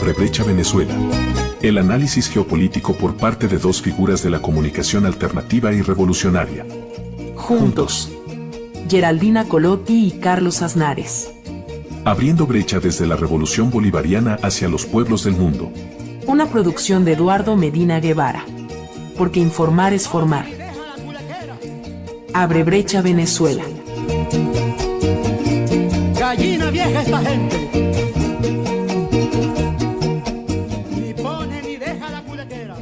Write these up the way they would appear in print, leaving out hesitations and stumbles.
Abrebrecha Venezuela. El análisis geopolítico por parte de dos figuras de la comunicación alternativa y revolucionaria. Juntos. Geraldina Colotti y Carlos Aznares. Abriendo brecha desde la revolución bolivariana hacia los pueblos del mundo. Una producción de Eduardo Medina Guevara. Porque informar es formar. Abrebrecha Venezuela. Gallina vieja esta gente. Ni pone ni deja la culequera.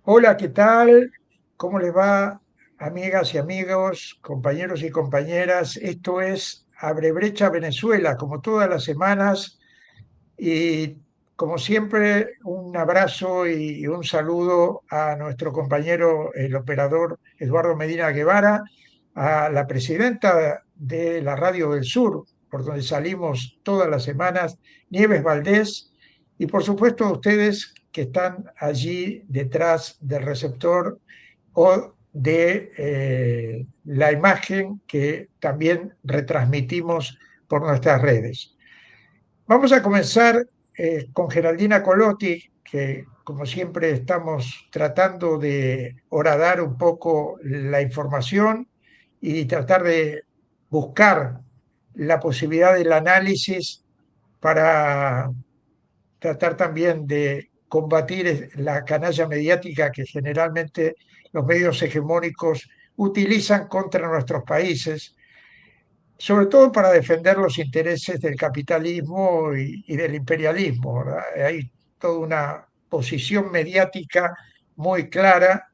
Hola, ¿qué tal? ¿Cómo les va, amigas y amigos, compañeros y compañeras? Esto es Abrebrecha Venezuela, como todas las semanas. Y como siempre, un abrazo y un saludo a nuestro compañero, el operador Eduardo Medina Guevara, a la presidenta de la Radio del Sur, por donde salimos todas las semanas, Nieves Valdés, y por supuesto a ustedes que están allí detrás del receptor o de la imagen que también retransmitimos por nuestras redes. Vamos a comenzar con Geraldina Colotti, que como siempre estamos tratando de horadar un poco la información y tratar de buscar la posibilidad del análisis para tratar también de combatir la canalla mediática que generalmente los medios hegemónicos utilizan contra nuestros países, sobre todo para defender los intereses del capitalismo y del imperialismo, ¿verdad? Hay toda una posición mediática muy clara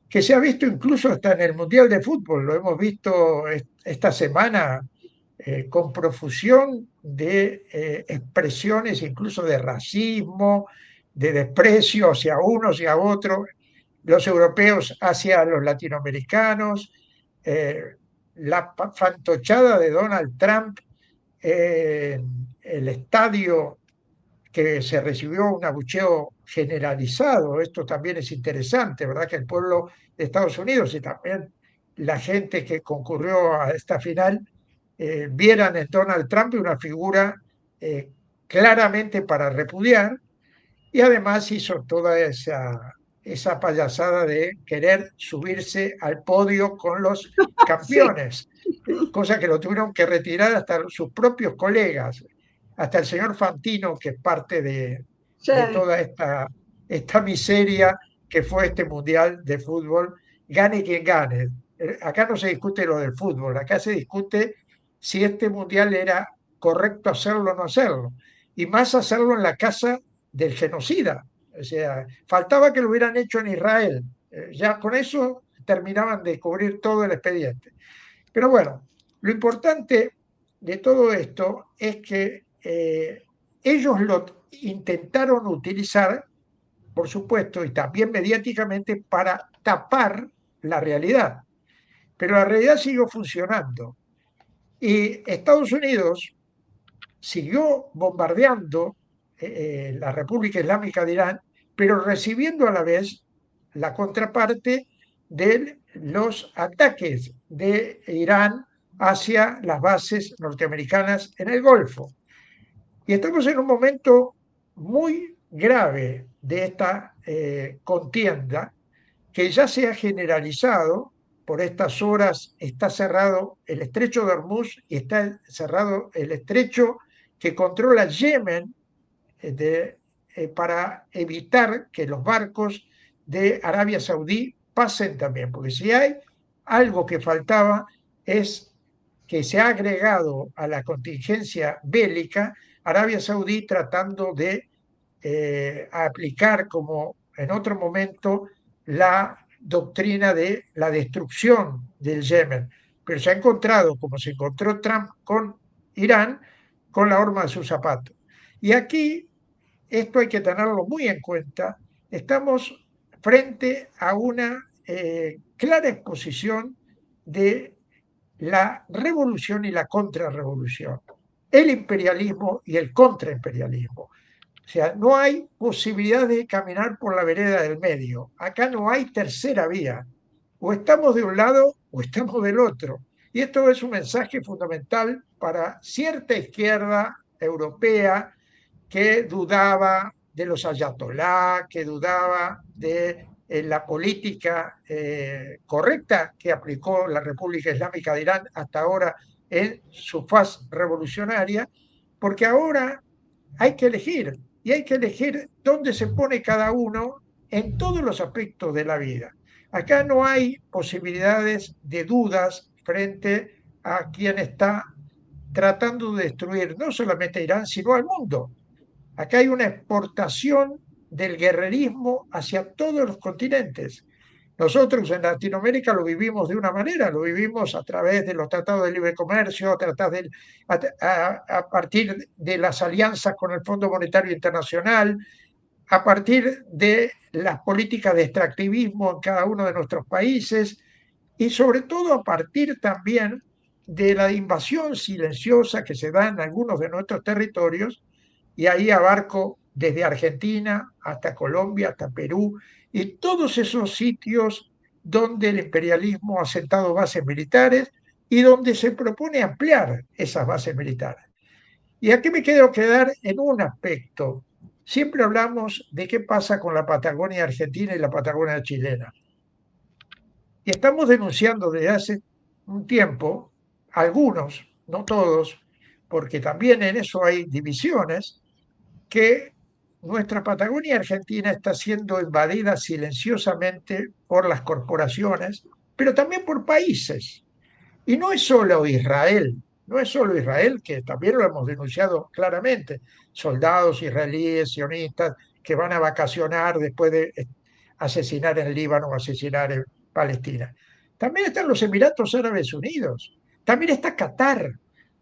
que se ha visto incluso hasta en el Mundial de Fútbol. Lo hemos visto esta semana con profusión de expresiones incluso de racismo, de desprecio hacia unos y a otros, los europeos hacia los latinoamericanos, eh, la fantochada de Donald Trump, el estadio que se recibió un abucheo generalizado. Esto también es interesante, ¿verdad? Que el pueblo de Estados Unidos y también la gente que concurrió a esta final vieran en Donald Trump una figura claramente para repudiar, y además hizo toda esa payasada de querer subirse al podio con los Sí, campeones, cosa que lo tuvieron que retirar hasta sus propios colegas, hasta el señor Fantino, que es parte sí, de toda esta miseria que fue este Mundial de Fútbol, gane quien gane. Acá no se discute lo del fútbol, acá se discute si este Mundial era correcto hacerlo o no hacerlo, y más hacerlo en la casa del genocida. O sea, faltaba que lo hubieran hecho en Israel. Ya con eso terminaban de cubrir todo el expediente. Pero bueno, lo importante de todo esto es que ellos lo intentaron utilizar, por supuesto, y también mediáticamente, para tapar la realidad. Pero la realidad siguió funcionando. Y Estados Unidos siguió bombardeando la República Islámica de Irán, pero recibiendo a la vez la contraparte de los ataques de Irán hacia las bases norteamericanas en el Golfo. Y estamos en un momento muy grave de esta contienda, que ya se ha generalizado. Por estas horas está cerrado el estrecho de Hormuz y está cerrado el estrecho que controla Yemen, para evitar que los barcos de Arabia Saudí pasen también, porque si hay algo que faltaba es que se ha agregado a la contingencia bélica Arabia Saudí tratando de aplicar, como en otro momento, la doctrina de la destrucción del Yemen. Pero se ha encontrado, como se encontró Trump con Irán, con la horma de su zapato. Y aquí esto hay que tenerlo muy en cuenta. Estamos frente a una clara exposición de la revolución y la contrarrevolución, el imperialismo y el contraimperialismo. O sea, no hay posibilidad de caminar por la vereda del medio. Acá no hay tercera vía. O estamos de un lado o estamos del otro. Y esto es un mensaje fundamental para cierta izquierda europea que dudaba de los ayatolá, que dudaba de la política correcta que aplicó la República Islámica de Irán hasta ahora en su faz revolucionaria, porque ahora hay que elegir y hay que elegir dónde se pone cada uno en todos los aspectos de la vida. Acá no hay posibilidades de dudas frente a quien está tratando de destruir no solamente a Irán, sino al mundo. Acá hay una exportación del guerrerismo hacia todos los continentes. Nosotros en Latinoamérica lo vivimos de una manera, lo vivimos a través de los tratados de libre comercio, a partir de las alianzas con el Fondo Monetario Internacional, a partir de las políticas de extractivismo en cada uno de nuestros países y sobre todo a partir también de la invasión silenciosa que se da en algunos de nuestros territorios, y ahí abarco desde Argentina hasta Colombia, hasta Perú, y todos esos sitios donde el imperialismo ha sentado bases militares y donde se propone ampliar esas bases militares. Y aquí me quiero quedar en un aspecto. Siempre hablamos de qué pasa con la Patagonia argentina y la Patagonia chilena. Y estamos denunciando desde hace un tiempo, algunos, no todos, porque también en eso hay divisiones, que nuestra Patagonia argentina está siendo invadida silenciosamente por las corporaciones, pero también por países. Y no es solo Israel, no es solo Israel, que también lo hemos denunciado claramente, soldados israelíes, sionistas, que van a vacacionar después de asesinar en Líbano o asesinar en Palestina. También están los Emiratos Árabes Unidos, también está Qatar,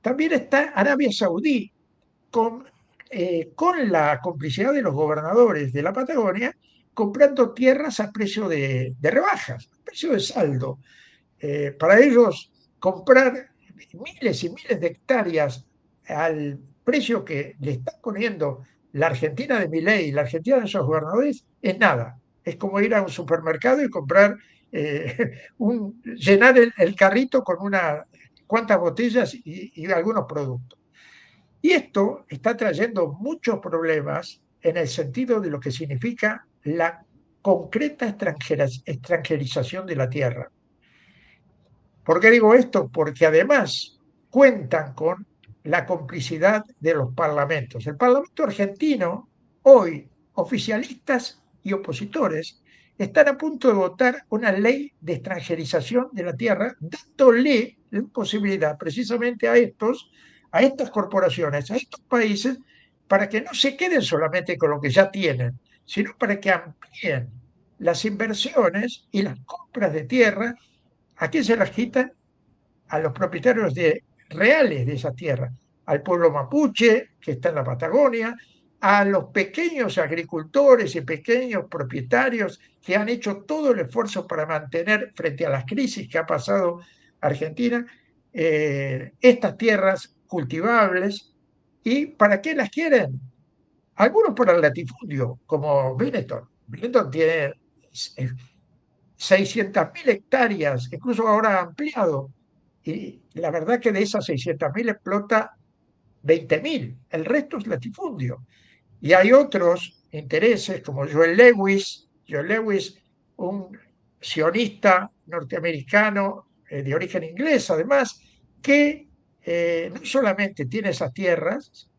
también está Arabia Saudí, con la complicidad de los gobernadores de la Patagonia, comprando tierras a precio de rebajas, a precio de saldo. Para ellos, comprar miles y miles de hectáreas al precio que le está poniendo la Argentina de Milei y la Argentina de esos gobernadores es nada. Es como ir a un supermercado y comprar, llenar el carrito con unas cuantas botellas y algunos productos. Y esto está trayendo muchos problemas en el sentido de lo que significa la concreta extranjerización de la tierra. ¿Por qué digo esto? Porque además cuentan con la complicidad de los parlamentos. El Parlamento argentino, hoy, oficialistas y opositores, están a punto de votar una ley de extranjerización de la tierra, dándole la posibilidad precisamente a estas corporaciones, a estos países, para que no se queden solamente con lo que ya tienen, sino para que amplíen las inversiones y las compras de tierra. ¿A quién se las quitan? A los propietarios reales de esa tierra, al pueblo mapuche que está en la Patagonia, a los pequeños agricultores y pequeños propietarios que han hecho todo el esfuerzo para mantener, frente a las crisis que ha pasado Argentina, estas tierras cultivables. ¿Y para qué las quieren? Algunos por el latifundio, como Benetton. Benetton tiene 600.000 hectáreas, incluso ahora ha ampliado. Y la verdad que de esas 600.000 explota 20.000, el resto es latifundio. Y hay otros intereses como Joel Lewis, un sionista norteamericano de origen inglés, además, que no solamente tiene esas tierras,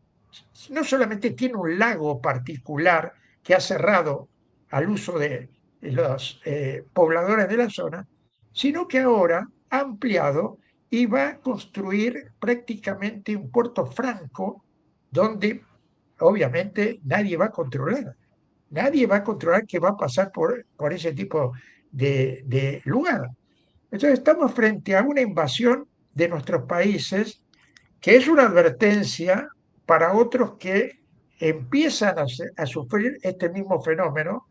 no solamente tiene un lago particular que ha cerrado al uso de los pobladores de la zona, sino que ahora ha ampliado y va a construir prácticamente un puerto franco donde obviamente nadie va a controlar. Nadie va a controlar qué va a pasar por ese tipo de lugar. Entonces estamos frente a una invasión de nuestros países que es una advertencia para otros que empiezan a sufrir este mismo fenómeno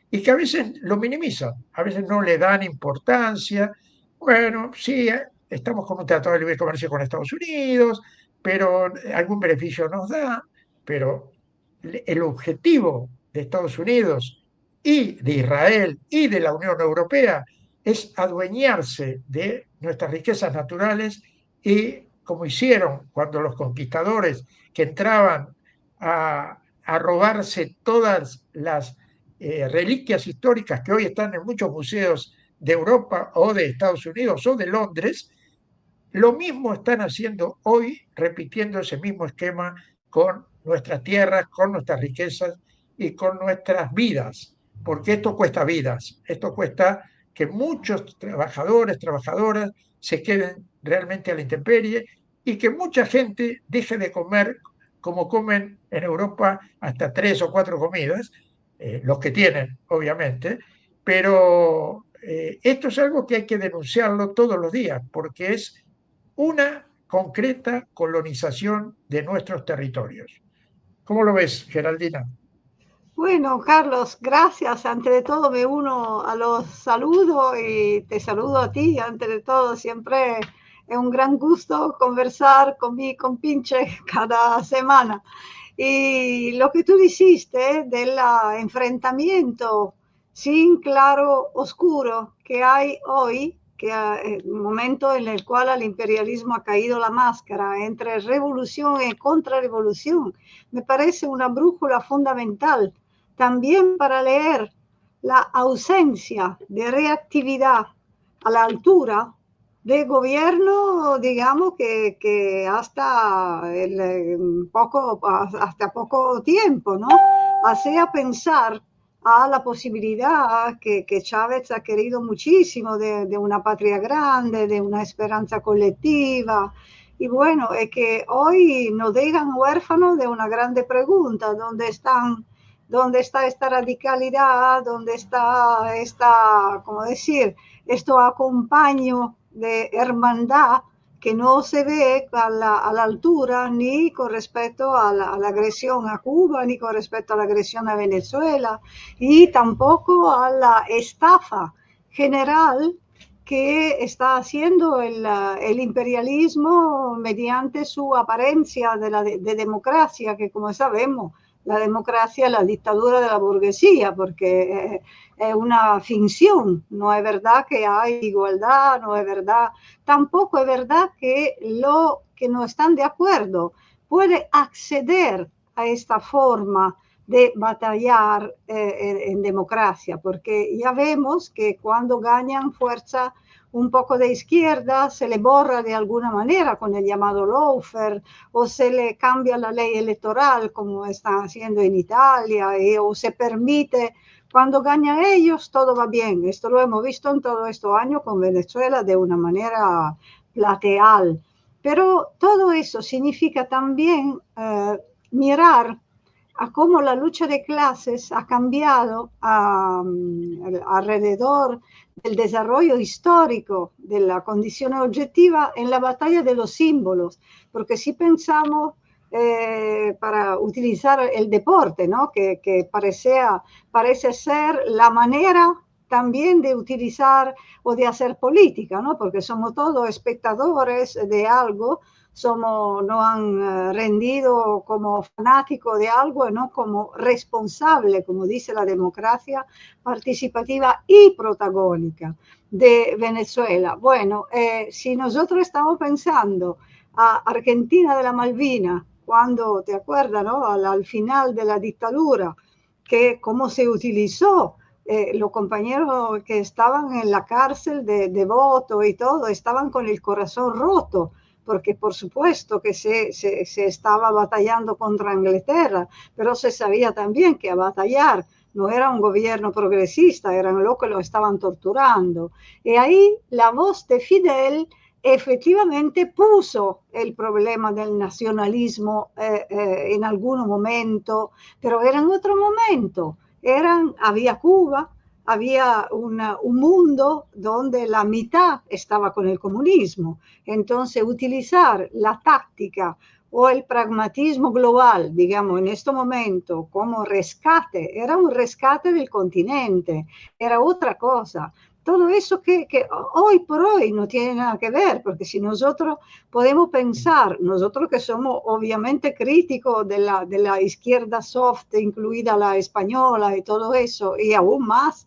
y que a veces lo minimizan, a veces no le dan importancia. Bueno, sí, estamos con un tratado de libre comercio con Estados Unidos, pero algún beneficio nos da, pero el objetivo de Estados Unidos y de Israel y de la Unión Europea es adueñarse de nuestras riquezas naturales y como hicieron cuando los conquistadores que entraban a a robarse todas las reliquias históricas que hoy están en muchos museos de Europa o de Estados Unidos o de Londres, lo mismo están haciendo hoy, repitiendo ese mismo esquema con nuestras tierras, con nuestras riquezas y con nuestras vidas, porque esto cuesta vidas, esto cuesta que muchos trabajadores, trabajadoras se queden realmente a la intemperie y que mucha gente deje de comer como comen en Europa hasta 3 o 4 comidas, los que tienen, obviamente, pero esto es algo que hay que denunciarlo todos los días, porque es una concreta colonización de nuestros territorios. ¿Cómo lo ves, Geraldina? Bueno, Carlos, gracias. Ante de todo me uno a los saludos y te saludo a ti. Ante de todo, siempre es un gran gusto conversar con mi compinche cada semana. Y lo que tú dijiste del enfrentamiento sin claro oscuro que hay hoy, que el momento en el cual al imperialismo ha caído la máscara entre revolución y contrarrevolución, me parece una brújula fundamental también para leer la ausencia de reactividad a la altura de gobierno, digamos, que hasta hasta poco tiempo, ¿no? Hacía pensar a la posibilidad que Chávez ha querido muchísimo de una patria grande, de una esperanza colectiva. Y bueno, es que hoy nos dejan huérfanos de una grande pregunta: ¿dónde está esta radicalidad? ¿Dónde está esta, cómo decir, esto acompaño de hermandad que no se ve a la altura ni con respecto a la agresión a Cuba, ni con respecto a la agresión a Venezuela, y tampoco a la estafa general que está haciendo el imperialismo mediante su apariencia de democracia, que como sabemos, la democracia es la dictadura de la burguesía, porque es una finción, no es verdad que hay igualdad, no es verdad, tampoco es verdad que los que no están de acuerdo puede acceder a esta forma de batallar en democracia, porque ya vemos que cuando ganan fuerza un poco de izquierda, se le borra de alguna manera con el llamado lawfare, o se le cambia la ley electoral, como están haciendo en Italia, o se permite, cuando ganan ellos, todo va bien. Esto lo hemos visto en todos estos años con Venezuela de una manera plateal. Pero todo eso significa también mirar a cómo la lucha de clases ha cambiado alrededor del desarrollo histórico de la condición objetiva en la batalla de los símbolos, porque si pensamos para utilizar el deporte, ¿no? que parece ser la manera también de utilizar o de hacer política, ¿no? Porque somos todos espectadores de algo, no han rendido como fanático de algo, no como responsable, como dice la democracia participativa y protagónica de Venezuela. Bueno, si nosotros estamos pensando a Argentina de la Malvina, cuando, te acuerdas, ¿no? al final de la dictadura, que cómo se utilizó, los compañeros que estaban en la cárcel de voto y todo, estaban con el corazón roto, porque por supuesto que se estaba batallando contra Inglaterra, pero se sabía también que a batallar no era un gobierno progresista, eran los que lo estaban torturando. Y ahí la voz de Fidel efectivamente puso el problema del nacionalismo en algún momento, pero era en otro momento. Había Cuba, había un mundo donde la mitad estaba con el comunismo. Entonces, utilizar la táctica o el pragmatismo global, digamos, en este momento como rescate, era un rescate del continente, era otra cosa. Todo eso que hoy por hoy no tiene nada que ver, porque si nosotros podemos pensar, nosotros que somos obviamente críticos de la izquierda soft, incluida la española y todo eso, y aún más,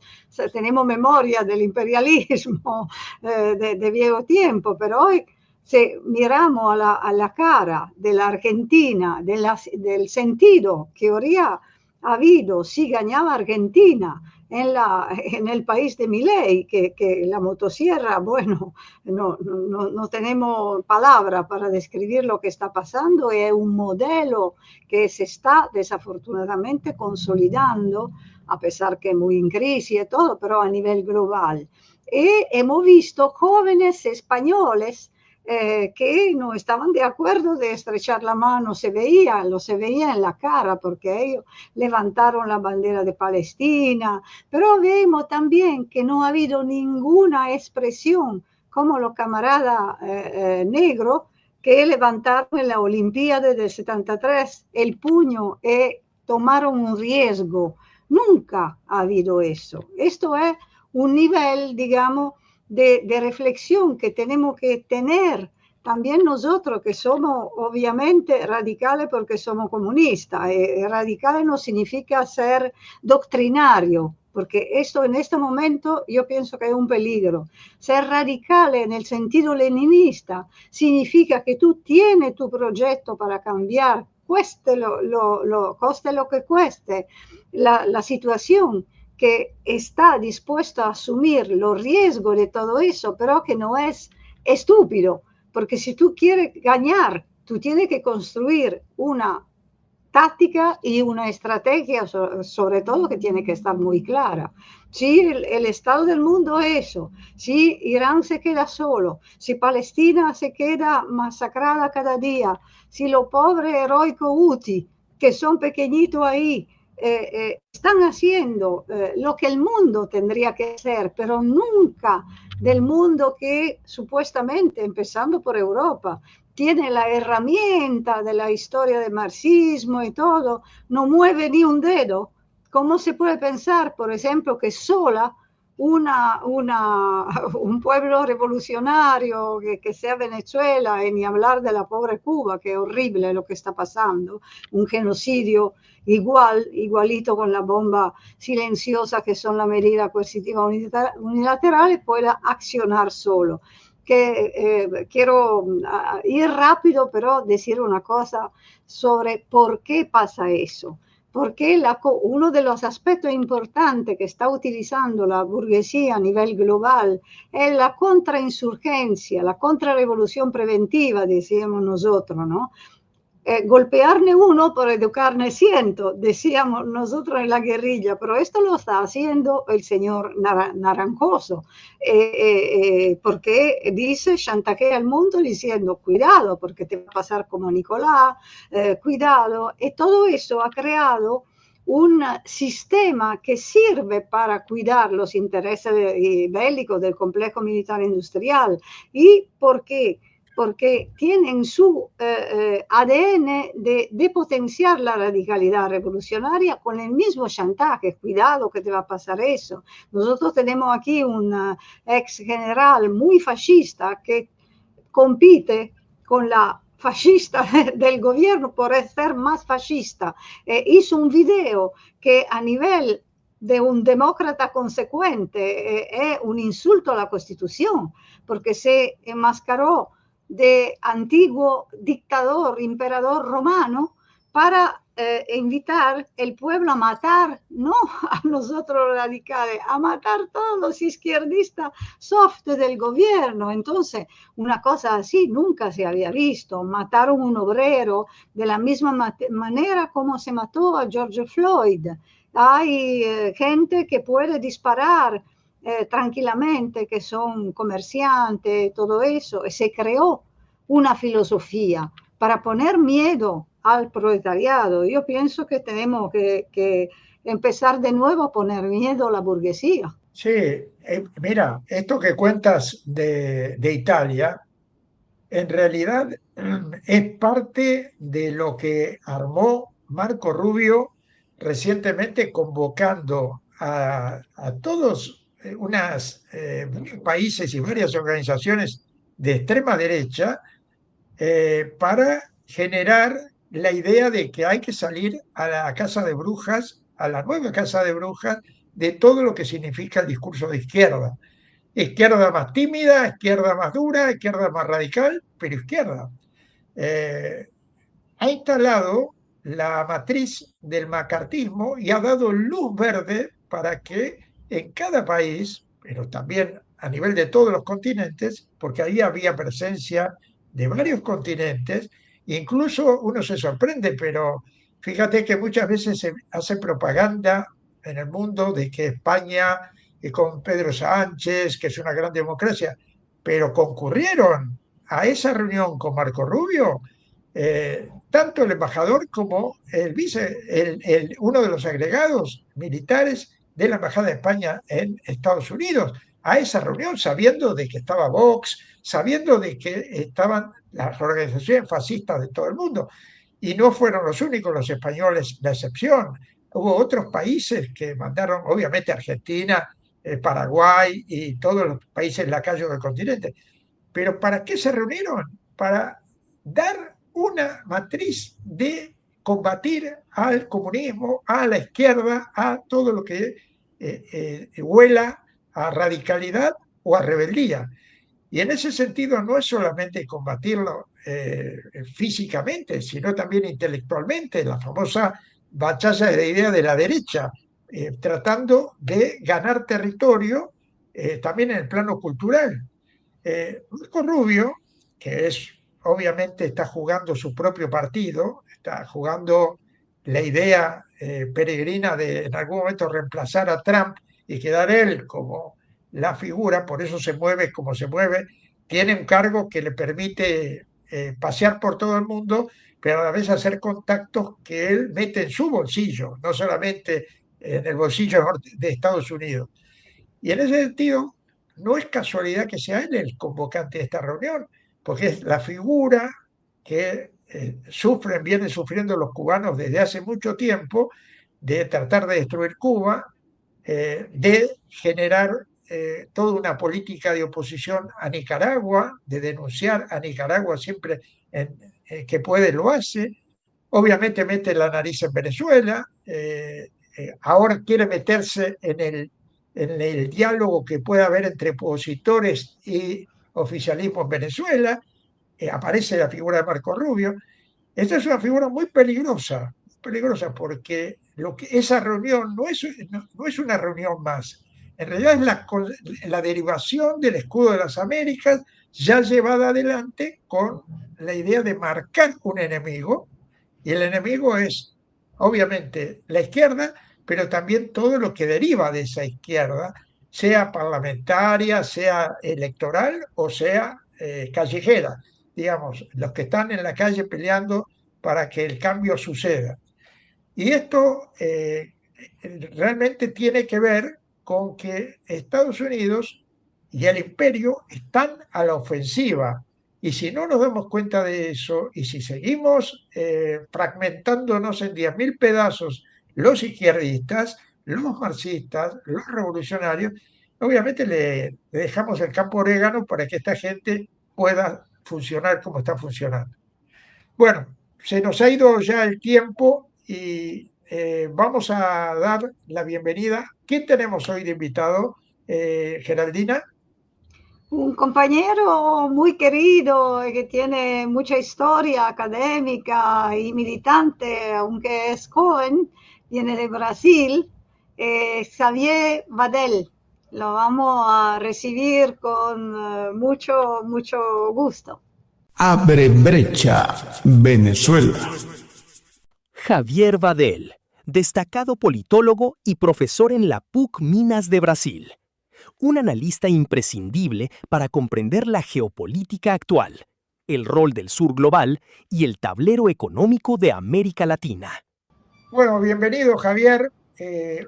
tenemos memoria del imperialismo de viejo tiempo, pero hoy se miramos a la cara de la Argentina, del sentido que habría habido si ganaba Argentina en el país de Milei, que la motosierra, bueno, no tenemos palabra para describir lo que está pasando, es un modelo que se está desafortunadamente consolidando, a pesar que muy en crisis y todo, pero a nivel global. Y hemos visto jóvenes españoles que no estaban de acuerdo de estrechar la mano, lo se veía en la cara, porque ellos levantaron la bandera de Palestina, pero vemos también que no ha habido ninguna expresión como los camaradas negros que levantaron en la Olimpiada del 73 el puño y tomaron un riesgo. Nunca ha habido eso. Esto es un nivel, digamos, de reflexión que tenemos que tener también nosotros, que somos obviamente radicales porque somos comunistas. Radicales no significa ser doctrinario, porque esto en este momento yo pienso que es un peligro. Ser radical en el sentido leninista significa que tú tienes tu proyecto para cambiar, cueste lo que cueste la situación, que está dispuesto a asumir los riesgos de todo eso, pero que no es estúpido, porque si tú quieres ganar, tú tienes que construir una táctica y una estrategia, sobre todo, que tiene que estar muy clara. Si el estado del mundo es eso, si Irán se queda solo, si Palestina se queda masacrada cada día, si los pobres heroicos Houthi, que son pequeñitos ahí, están haciendo lo que el mundo tendría que hacer, pero nunca del mundo que supuestamente, empezando por Europa, tiene la herramienta de la historia del marxismo y todo, no mueve ni un dedo. ¿Cómo se puede pensar, por ejemplo, que sola un pueblo revolucionario que sea Venezuela, y ni hablar de la pobre Cuba, que es horrible lo que está pasando, un genocidio igualito con la bomba silenciosa que son las medidas coercitivas unilaterales, pueda accionar solo? Que quiero ir rápido, pero decir una cosa sobre por qué pasa eso. Porque uno de los aspectos importantes que está utilizando la burguesía a nivel global es la contrainsurgencia, la contrarrevolución preventiva, decíamos nosotros, ¿no? Golpearne uno por educarne ciento, decíamos nosotros en la guerrilla, pero esto lo está haciendo el señor Naranjoso, porque dice, chantajea al mundo diciendo, cuidado, porque te va a pasar como Nicolás, cuidado, y todo eso ha creado un sistema que sirve para cuidar los intereses bélicos del complejo militar industrial. ¿Y por qué? Porque tienen su ADN de potenciar la radicalidad revolucionaria con el mismo chantaje. Cuidado que te va a pasar eso. Nosotros tenemos aquí un ex general muy fascista que compite con la fascista del gobierno por ser más fascista. Hizo un video que a nivel de un demócrata consecuente es un insulto a la Constitución, porque se enmascaró de antiguo dictador, imperador romano, para invitar el pueblo a matar, no a nosotros radicales, a matar todos los izquierdistas soft del gobierno. Entonces, una cosa así nunca se había visto. Mataron a un obrero de la misma manera como se mató a George Floyd. Hay gente que puede disparar tranquilamente, que son comerciantes, todo eso, y se creó una filosofía para poner miedo al proletariado. Yo pienso que tenemos que empezar de nuevo a poner miedo a la burguesía. Sí, mira, esto que cuentas de Italia, en realidad es parte de lo que armó Marco Rubio recientemente, convocando a todos unos países y varias organizaciones de extrema derecha para generar la idea de que hay que salir a la casa de brujas, a la nueva casa de brujas, de todo lo que significa el discurso de izquierda. Izquierda más tímida, izquierda más dura, izquierda más radical, pero izquierda. Eh, ha instalado la matriz del macartismo y ha dado luz verde para que en cada país, pero también a nivel de todos los continentes, porque ahí había presencia de varios continentes, incluso uno se sorprende, pero fíjate que muchas veces se hace propaganda en el mundo de que España, con Pedro Sánchez, que es una gran democracia, pero concurrieron a esa reunión con Marco Rubio tanto el embajador como uno de los agregados militares de la Embajada de España en Estados Unidos, a esa reunión, sabiendo de que estaba Vox, sabiendo de que estaban las organizaciones fascistas de todo el mundo. Y no fueron los únicos, los españoles, la excepción. Hubo otros países que mandaron, obviamente Argentina, Paraguay y todos los países lacayos del continente. Pero ¿para qué se reunieron? Para dar una matriz de combatir al comunismo, a la izquierda, a todo lo que huela a radicalidad o a rebeldía. Y en ese sentido no es solamente combatirlo físicamente, sino también intelectualmente, la famosa batalla de ideas de la derecha, tratando de ganar territorio también en el plano cultural. Marco Rubio, que es obviamente está jugando su propio partido, está jugando la idea peregrina de en algún momento reemplazar a Trump y quedar él como la figura, por eso se mueve como se mueve, tiene un cargo que le permite pasear por todo el mundo, pero a la vez hacer contactos que él mete en su bolsillo, no solamente en el bolsillo de Estados Unidos. Y en ese sentido, no es casualidad que sea él el convocante de esta reunión, porque es la figura que vienen sufriendo los cubanos desde hace mucho tiempo, de tratar de destruir Cuba, de generar toda una política de oposición a Nicaragua, de denunciar a Nicaragua siempre que puede lo hace. Obviamente mete la nariz en Venezuela, ahora quiere meterse en el diálogo que pueda haber entre opositores y oficialismo en Venezuela, aparece la figura de Marco Rubio. Esta es una figura muy peligrosa porque esa reunión no es una reunión más. En realidad es la derivación del escudo de las Américas ya llevada adelante con la idea de marcar un enemigo, y el enemigo es obviamente la izquierda, pero también todo lo que deriva de esa izquierda, sea parlamentaria, sea electoral o sea callejera, digamos, los que están en la calle peleando para que el cambio suceda. Y esto realmente tiene que ver con que Estados Unidos y el imperio están a la ofensiva. Y si no nos damos cuenta de eso, y si seguimos fragmentándonos en 10.000 pedazos los izquierdistas, los marxistas, los revolucionarios, obviamente le dejamos el campo orégano para que esta gente pueda funcionar como está funcionando. Bueno, se nos ha ido ya el tiempo y vamos a dar la bienvenida. ¿Quién tenemos hoy de invitado, Geraldina? Un compañero muy querido que tiene mucha historia académica y militante, aunque es joven, viene de Brasil, Xavier Vadell. Lo vamos a recibir con mucho gusto. Abre brecha, Venezuela. Javier Vadell, destacado politólogo y profesor en la PUC Minas de Brasil. Un analista imprescindible para comprender la geopolítica actual, el rol del sur global y el tablero económico de América Latina. Bueno, bienvenido, Javier.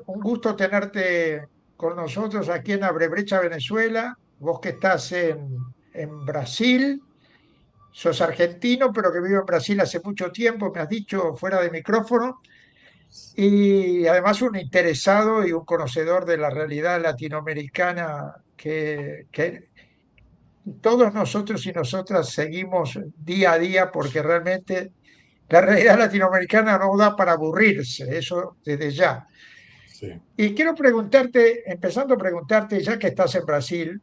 Un gusto tenerte con nosotros aquí en Abre Brecha, Venezuela. Vos que estás en Brasil, sos argentino, pero que vive en Brasil hace mucho tiempo, me has dicho fuera de micrófono. Y además un interesado y un conocedor de la realidad latinoamericana que todos nosotros y nosotras seguimos día a día, porque realmente la realidad latinoamericana no da para aburrirse, eso desde ya. Sí. Y quiero preguntarte, empezando a preguntarte, ya que estás en Brasil,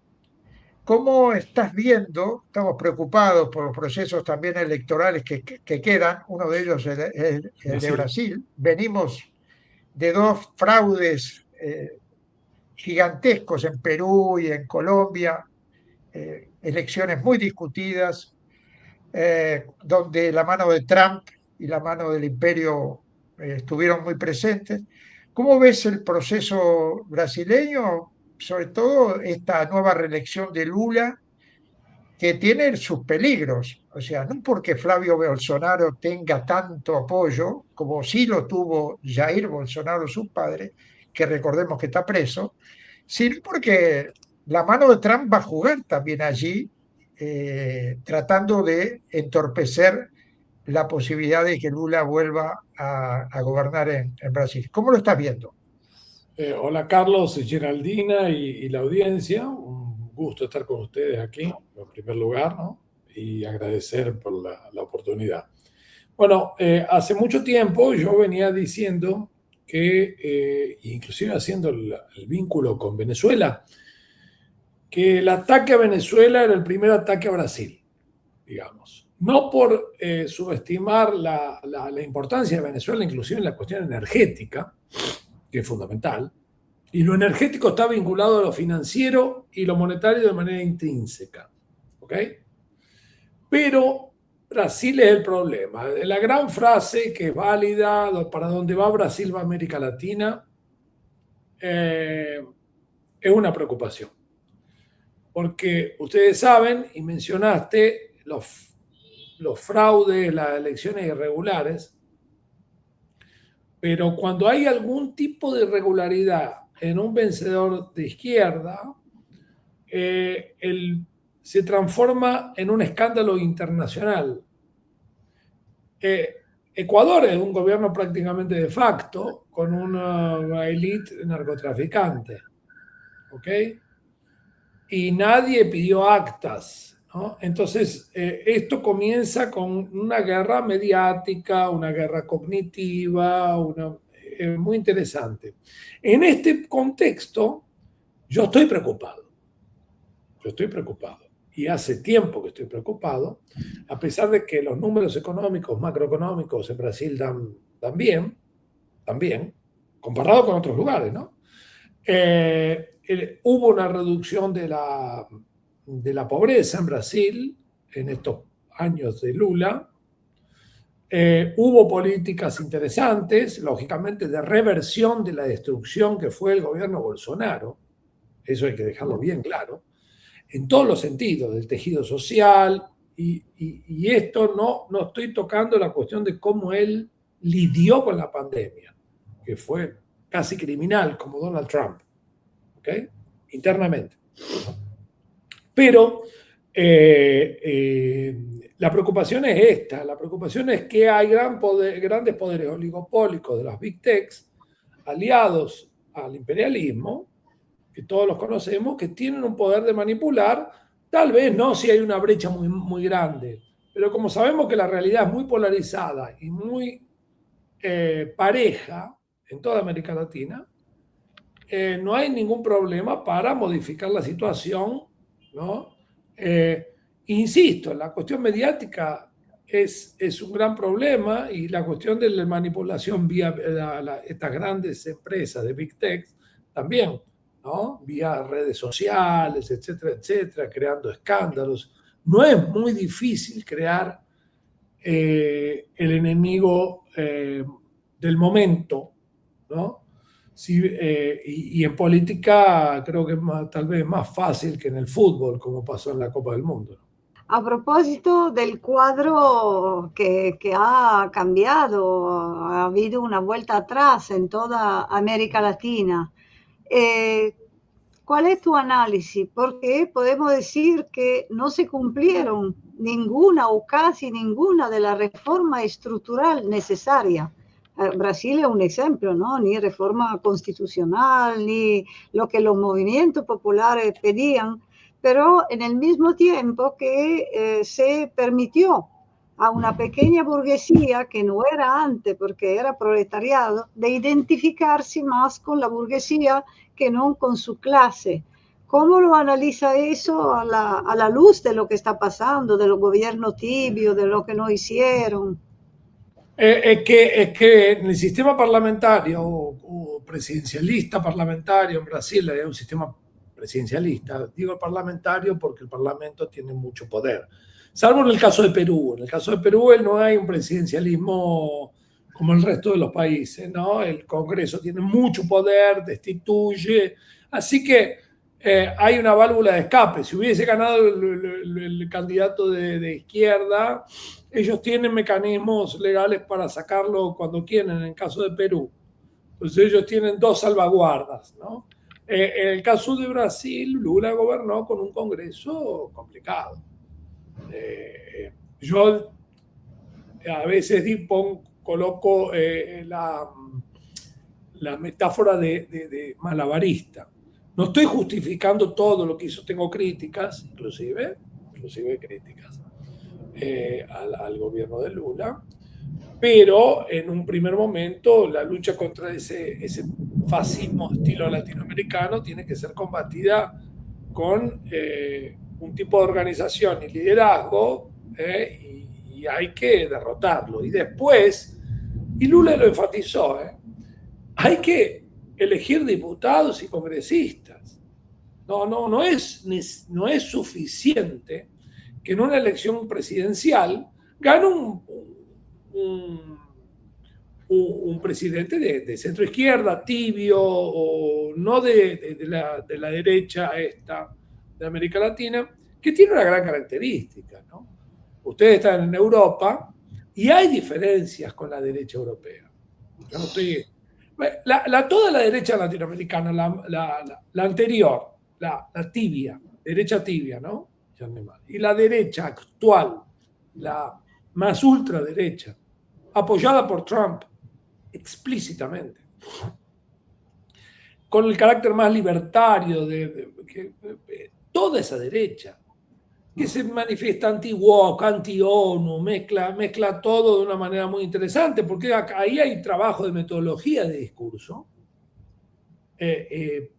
¿Cómo estás viendo? Estamos preocupados por los procesos también electorales que quedan, uno de ellos el de Brasil. Brasil. Venimos de dos fraudes gigantescos en Perú y en Colombia, elecciones muy discutidas, donde la mano de Trump y la mano del imperio estuvieron muy presentes. ¿Cómo ves el proceso brasileño, sobre todo esta nueva reelección de Lula, que tiene sus peligros? O sea, no porque Flavio Bolsonaro tenga tanto apoyo, como sí lo tuvo Jair Bolsonaro, su padre, que recordemos que está preso, sino porque la mano de Trump va a jugar también allí, tratando de entorpecer la posibilidad de que Lula vuelva a gobernar en Brasil. ¿Cómo lo estás viendo? Hola Carlos, Geraldina y la audiencia. Un gusto estar con ustedes aquí, en primer lugar, ¿no? Y agradecer por la oportunidad. Bueno, hace mucho tiempo yo venía diciendo que, inclusive haciendo el vínculo con Venezuela, que el ataque a Venezuela era el primer ataque a Brasil, digamos. No por subestimar la importancia de Venezuela, inclusive en la cuestión energética, que es fundamental, y lo energético está vinculado a lo financiero y lo monetario de manera intrínseca, ¿ok? Pero Brasil es el problema. La gran frase que es válida, para donde va Brasil va América Latina, es una preocupación. Porque ustedes saben, y mencionaste, los fraudes, las elecciones irregulares, pero cuando hay algún tipo de irregularidad en un vencedor de izquierda, se transforma en un escándalo internacional. Ecuador es un gobierno prácticamente de facto, con una élite narcotraficante, ¿ok? Y nadie pidió actas, ¿no? Entonces, esto comienza con una guerra mediática, una guerra cognitiva, muy interesante. En este contexto, yo estoy preocupado. Y hace tiempo que estoy preocupado, a pesar de que los números económicos, macroeconómicos en Brasil dan bien, comparado con otros lugares, ¿no? Hubo una reducción de la pobreza en Brasil en estos años de Lula. Hubo políticas interesantes, lógicamente, de reversión de la destrucción que fue el gobierno Bolsonaro. Eso hay que dejarlo bien claro, en todos los sentidos, del tejido social. Y esto no estoy tocando la cuestión de cómo él lidió con la pandemia, que fue casi criminal, como Donald Trump. ¿Okay? Internamente. Pero la preocupación es esta, la preocupación es que hay grandes poderes oligopólicos de las Big Techs aliados al imperialismo, que todos los conocemos, que tienen un poder de manipular, tal vez no si hay una brecha muy, muy grande, pero como sabemos que la realidad es muy polarizada y muy pareja en toda América Latina, no hay ningún problema para modificar la situación, ¿no? Insisto, la cuestión mediática es un gran problema y la cuestión de la manipulación vía estas grandes empresas de Big Tech también, ¿no? Vía redes sociales, etcétera, etcétera, creando escándalos. No es muy difícil crear el enemigo del momento, ¿no? Sí, y en política creo que es tal vez más fácil que en el fútbol, como pasó en la Copa del Mundo. A propósito del cuadro que ha cambiado, ha habido una vuelta atrás en toda América Latina. ¿Cuál es tu análisis? Porque podemos decir que no se cumplieron ninguna o casi ninguna de las reformas estructurales necesarias. Brasil es un ejemplo, ¿no? Ni reforma constitucional, ni lo que los movimientos populares pedían, pero en el mismo tiempo que se permitió a una pequeña burguesía que no era antes, porque era proletariado, de identificarse más con la burguesía que no con su clase. ¿Cómo lo analiza eso a la luz de lo que está pasando, de los gobiernos tibios, de lo que no hicieron? Es que en el sistema parlamentario o presidencialista parlamentario en Brasil hay un sistema presidencialista. Digo parlamentario porque el parlamento tiene mucho poder. Salvo en el caso de Perú. En el caso de Perú no hay un presidencialismo como el resto de los países, ¿no? El Congreso tiene mucho poder, destituye. Así que hay una válvula de escape. Si hubiese ganado el candidato de izquierda, ellos tienen mecanismos legales para sacarlo cuando quieren, en el caso de Perú. Entonces ellos tienen dos salvaguardas, ¿no? En el caso de Brasil, Lula gobernó con un Congreso complicado. Yo a veces coloco la metáfora de malabarista. No estoy justificando todo lo que hizo, tengo críticas, inclusive críticas al gobierno de Lula, pero en un primer momento la lucha contra ese fascismo estilo latinoamericano tiene que ser combatida con un tipo de organización y liderazgo, y hay que derrotarlo. Y después, y Lula lo enfatizó, hay que elegir diputados y congresistas. No es suficiente que en una elección presidencial gane un presidente de centro izquierda, tibio, o no de la derecha esta de América Latina, que tiene una gran característica, ¿no? Ustedes están en Europa y hay diferencias con la derecha europea. Yo no estoy... toda la derecha latinoamericana, la anterior, la tibia, derecha tibia, ¿no? Y la derecha actual, la más ultraderecha, apoyada por Trump explícitamente, con el carácter más libertario toda esa derecha que se manifiesta anti-woke, anti-ONU, mezcla todo de una manera muy interesante, porque ahí hay trabajo de metodología de discurso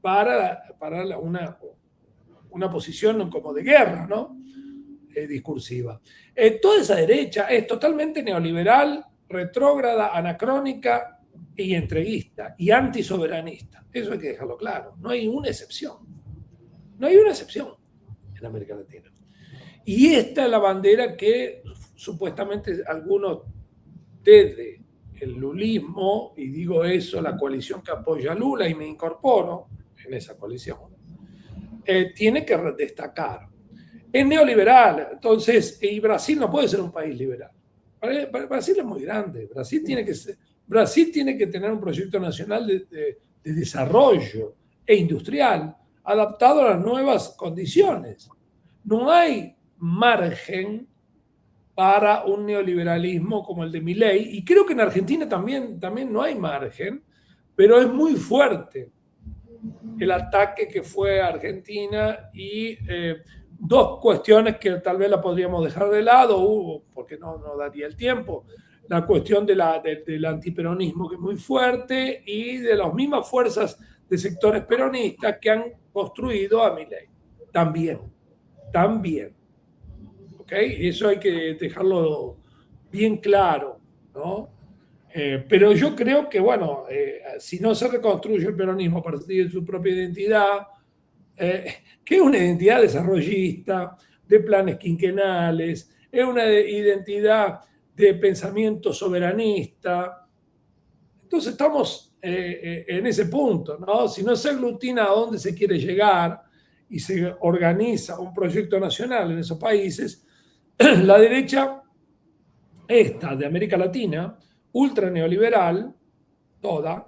para una posición como de guerra, ¿no? Discursiva. Toda esa derecha es totalmente neoliberal, retrógrada, anacrónica y entreguista y antisoberanista. Eso hay que dejarlo claro. No hay una excepción. No hay una excepción en América Latina. Y esta es la bandera que supuestamente algunos desde el lulismo, y digo eso, la coalición que apoya a Lula, y me incorporo en esa coalición, tiene que destacar. Es neoliberal, entonces, y Brasil no puede ser un país liberal. Brasil es muy grande. Brasil tiene que tener un proyecto nacional de desarrollo e industrial adaptado a las nuevas condiciones. No hay margen para un neoliberalismo como el de Milei, y creo que en Argentina también no hay margen, pero es muy fuerte el ataque que fue a Argentina, y dos cuestiones que tal vez la podríamos dejar de lado, porque no daría el tiempo. La cuestión del antiperonismo, que es muy fuerte, y de las mismas fuerzas de sectores peronistas que han construido a Milei. También. ¿Okay? Eso hay que dejarlo bien claro, ¿no? Pero yo creo que, bueno, si no se reconstruye el peronismo a partir de su propia identidad, que es una identidad desarrollista, de planes quinquenales, es una identidad de pensamiento soberanista. Entonces estamos en ese punto, ¿no? Si no se aglutina a dónde se quiere llegar y se organiza un proyecto nacional en esos países, la derecha esta de América Latina, ultra neoliberal, toda,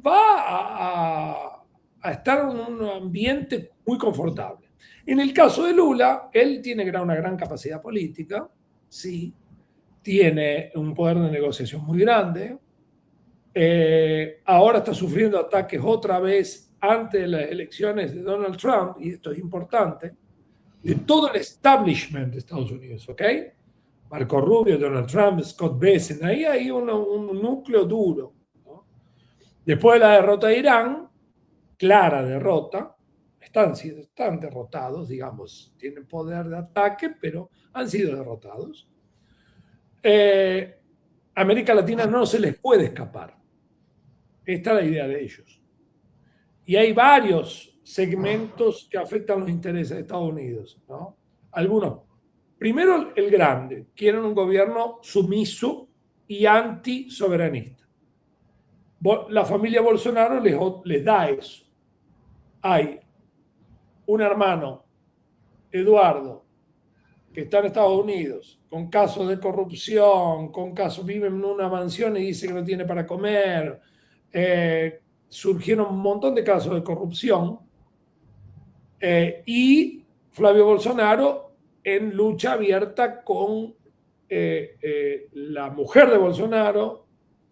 va a estar en un ambiente muy confortable. En el caso de Lula, él tiene una gran capacidad política, sí, tiene un poder de negociación muy grande, ahora está sufriendo ataques otra vez antes de las elecciones de Donald Trump, y esto es importante, de todo el establishment de Estados Unidos, ¿ok? Marco Rubio, Donald Trump, Scott Bessent, ahí hay un núcleo duro, ¿no? Después de la derrota de Irán, clara derrota, están derrotados, digamos, tienen poder de ataque, pero han sido derrotados. América Latina no se les puede escapar. Esta es la idea de ellos. Y hay varios segmentos que afectan los intereses de Estados Unidos, ¿no? Algunos. Primero, el grande. Quieren un gobierno sumiso y antisoberanista. La familia Bolsonaro les da eso. Hay un hermano, Eduardo, que está en Estados Unidos, con casos de corrupción, vive en una mansión y dice que no tiene para comer. Surgieron un montón de casos de corrupción. Y Flavio Bolsonaro en lucha abierta con la mujer de Bolsonaro.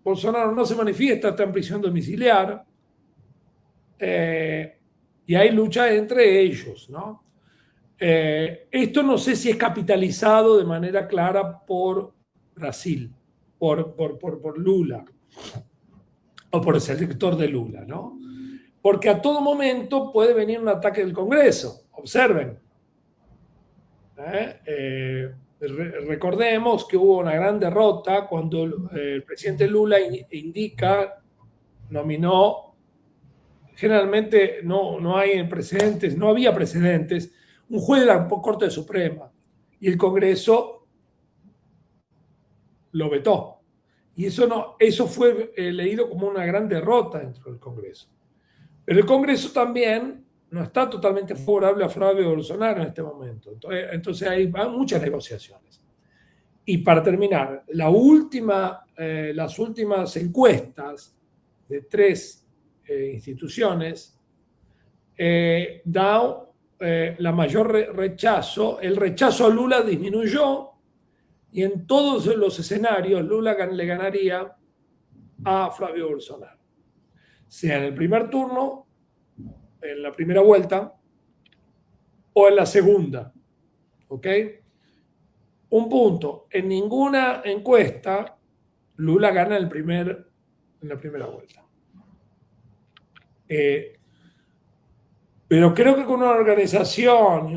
Bolsonaro no se manifiesta, está en prisión domiciliar. Y hay lucha entre ellos, ¿no? Esto no sé si es capitalizado de manera clara por Brasil, por Lula, o por el sector de Lula, ¿no? Porque a todo momento puede venir un ataque del Congreso. Observen. Recordemos que hubo una gran derrota cuando el presidente Lula nominó, generalmente no hay precedentes, no había precedentes, un juez de la Corte Suprema, y el Congreso lo vetó. Y eso fue leído como una gran derrota dentro del Congreso. Pero el Congreso también no está totalmente favorable a Flavio Bolsonaro en este momento. Entonces hay muchas negociaciones. Y para terminar, las últimas encuestas de 3 instituciones da la mayor rechazo. El rechazo a Lula disminuyó y en todos los escenarios Lula le ganaría a Flavio Bolsonaro. Sea en el primer turno, en la primera vuelta, o en la segunda. ¿Ok? Un punto. En ninguna encuesta Lula gana en la primera vuelta. Pero creo que con una organización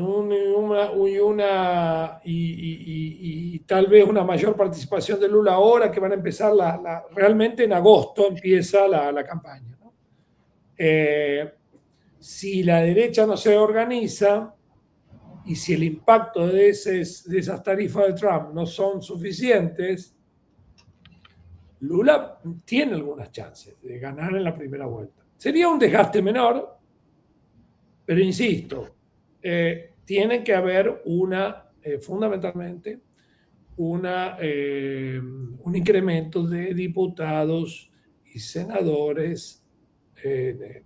y tal vez una mayor participación de Lula ahora, que van a empezar realmente en agosto empieza la campaña, ¿no? Si la derecha no se organiza y si el impacto de esas tarifas de Trump no son suficientes, Lula tiene algunas chances de ganar en la primera vuelta. Sería un desgaste menor, pero insisto, tiene que haber fundamentalmente un incremento de diputados y senadores en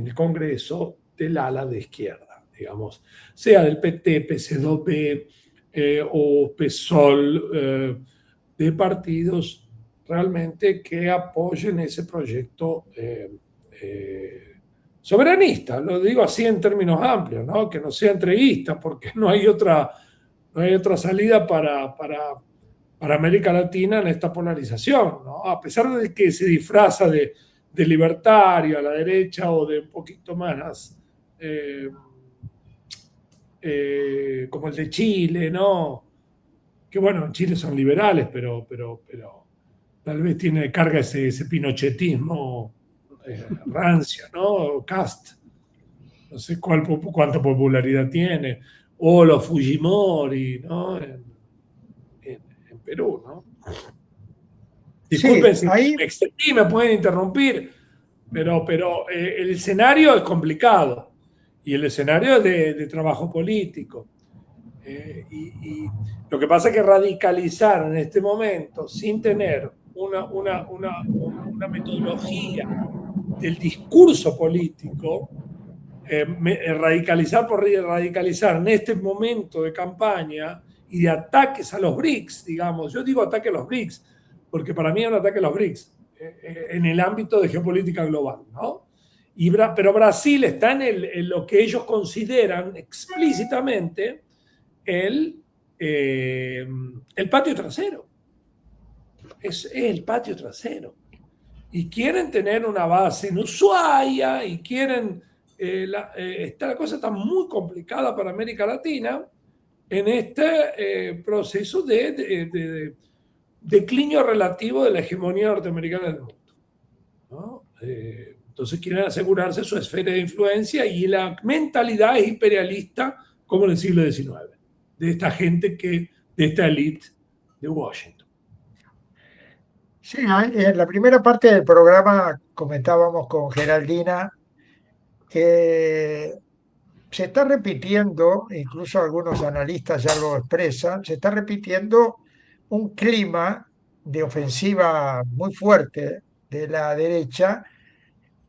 el Congreso del ala de izquierda, digamos, sea del PT, PCdoB o PSOL, de partidos realmente que apoyen ese proyecto soberanista. Lo digo así en términos amplios, ¿no? Que no sea entreguista, porque no hay otra salida para América Latina en esta polarización, ¿no? A pesar de que se disfraza de libertario a la derecha o de un poquito más como el de Chile, ¿no? Que bueno, en Chile son liberales, pero tal vez carga ese pinochetismo rancio, ¿no? Cast. No sé cuánta popularidad tiene. O los Fujimori, ¿no? En Perú, ¿no? Disculpen si me extendí, me pueden interrumpir, pero el escenario es complicado y el escenario es de trabajo político. Y lo que pasa es que radicalizar en este momento sin tener una metodología del discurso político, radicalizar por radicalizar en este momento de campaña y de ataques a los BRICS, digamos. Yo digo ataque a los BRICS porque para mí es un ataque a los BRICS en el ámbito de geopolítica global, ¿no? Pero Brasil está en lo que ellos consideran explícitamente el patio trasero. Es el patio trasero. Y quieren tener una base en Ushuaia y quieren la cosa está muy complicada para América Latina en este proceso de declinio relativo de la hegemonía norteamericana en el mundo, ¿no? Entonces quieren asegurarse su esfera de influencia y la mentalidad es imperialista como en el siglo XIX, de esta gente de esta élite de Washington. Sí, en la primera parte del programa comentábamos con Geraldina que se está repitiendo, incluso algunos analistas ya lo expresan, se está repitiendo un clima de ofensiva muy fuerte de la derecha,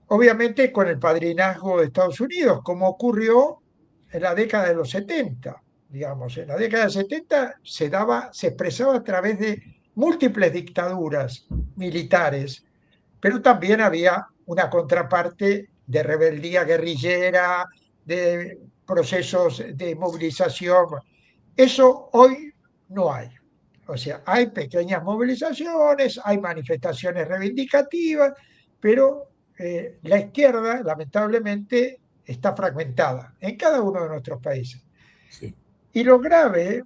obviamente con el padrinazgo de Estados Unidos, como ocurrió en la década de los 70. Digamos, en la década de 70 se expresaba a través de múltiples dictaduras militares, pero también había una contraparte de rebeldía guerrillera, de procesos de movilización. Eso hoy no hay. O sea, hay pequeñas movilizaciones, hay manifestaciones reivindicativas, pero la izquierda, lamentablemente, está fragmentada en cada uno de nuestros países. Sí. Y lo grave,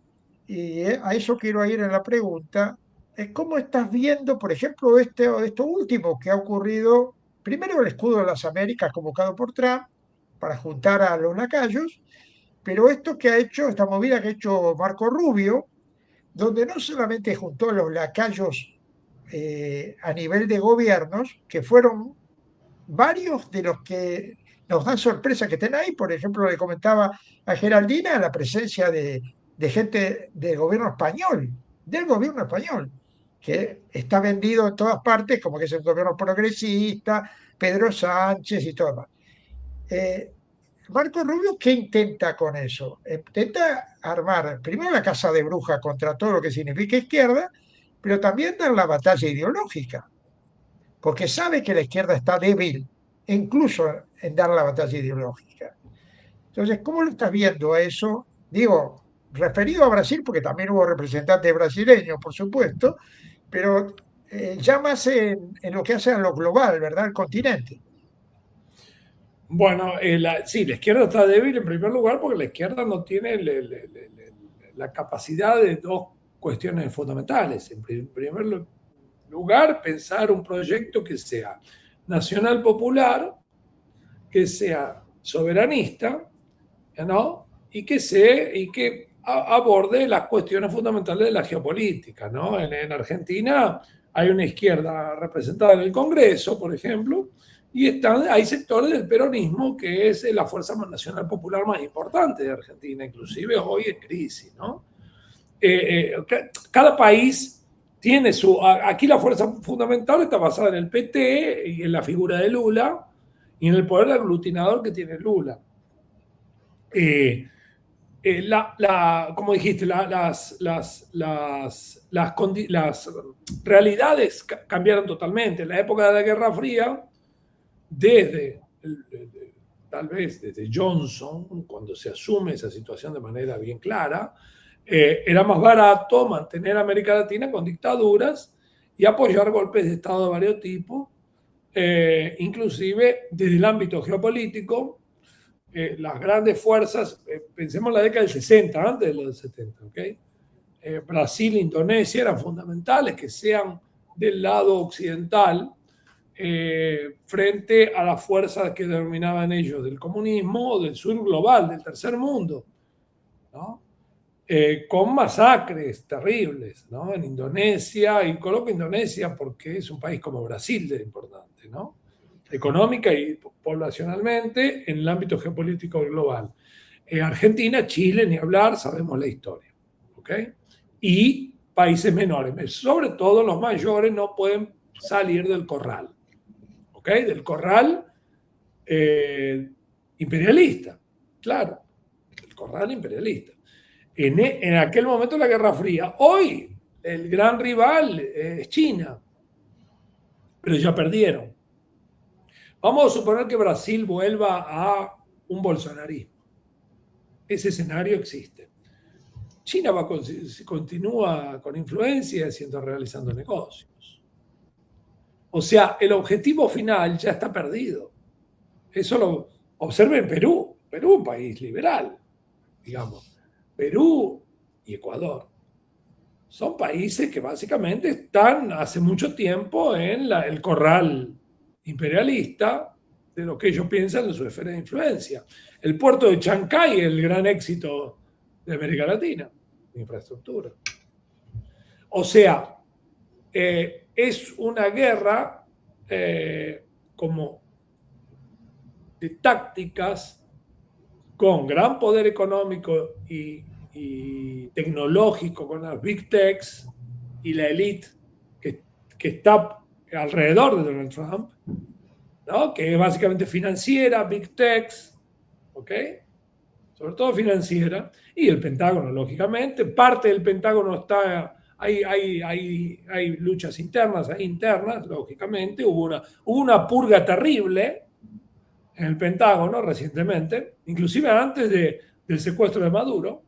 y a eso quiero ir en la pregunta, es cómo estás viendo, por ejemplo, esto último que ha ocurrido, primero el escudo de las Américas convocado por Trump para juntar a los lacayos, pero esto que ha hecho, esta movida que ha hecho Marco Rubio, donde no solamente juntó a los lacayos a nivel de gobiernos, que fueron varios de los que nos dan sorpresa que estén ahí. Por ejemplo, le comentaba a Geraldina la presencia de gente del gobierno español, que está vendido en todas partes como que es un gobierno progresista, Pedro Sánchez y todo más. Marco Rubio, ¿qué intenta con eso? Intenta armar primero la casa de brujas contra todo lo que significa izquierda, pero también dar la batalla ideológica, porque sabe que la izquierda está débil, incluso en dar la batalla ideológica. Entonces, ¿cómo lo estás viendo a eso? Digo, referido a Brasil, porque también hubo representantes brasileños, por supuesto, pero ya más en lo que hace a lo global, ¿verdad? El continente. Bueno, sí, la izquierda está débil en primer lugar porque la izquierda no tiene la capacidad de dos cuestiones fundamentales. En primer lugar, pensar un proyecto que sea nacional popular, que sea soberanista, ¿no? y que aborde las cuestiones fundamentales de la geopolítica, ¿no? En Argentina hay una izquierda representada en el Congreso, por ejemplo, y hay sectores del peronismo que es la fuerza nacional popular más importante de Argentina, inclusive hoy en crisis, ¿no? Cada país tiene aquí la fuerza fundamental está basada en el PT y en la figura de Lula y en el poder aglutinador que tiene Lula. Como dijiste, las realidades cambiaron totalmente. En la época de la Guerra Fría, tal vez desde Johnson, cuando se asume esa situación de manera bien clara, era más barato mantener a América Latina con dictaduras y apoyar golpes de Estado de varios tipos, inclusive desde el ámbito geopolítico. Las grandes fuerzas, pensemos en la década del 60, antes de los del 70, ¿okay? Brasil e Indonesia eran fundamentales que sean del lado occidental frente a las fuerzas que denominaban ellos del comunismo o del sur global, del tercer mundo, ¿no? Con masacres terribles, ¿no? En Indonesia, y coloco Indonesia porque es un país como Brasil de importante, ¿no? Económica y poblacionalmente en el ámbito geopolítico global. Argentina, Chile, ni hablar, sabemos la historia, ¿ok? Y países menores, sobre todo los mayores, no pueden salir del corral, ¿ok? Del corral imperialista, claro, del corral imperialista. En aquel momento de la Guerra Fría. Hoy el gran rival es China, pero ya perdieron. Vamos a suponer que Brasil vuelva a un bolsonarismo. Ese escenario existe. China continúa con influencia realizando negocios. O sea, el objetivo final ya está perdido. Eso Observen Perú, un país liberal, digamos. Perú y Ecuador son países que básicamente están hace mucho tiempo en el corral imperialista de lo que ellos piensan de su esfera de influencia. El puerto de Chancay es el gran éxito de América Latina, de infraestructura. O sea, es una guerra como de tácticas con gran poder económico y tecnológico, con las big techs y la elite que está alrededor de Donald Trump, ¿no? Que es básicamente financiera, big techs, ¿ok? Sobre todo financiera, y el Pentágono, lógicamente. Parte del Pentágono está... Hay luchas internas, lógicamente. Hubo una purga terrible en el Pentágono recientemente, inclusive antes del secuestro de Maduro,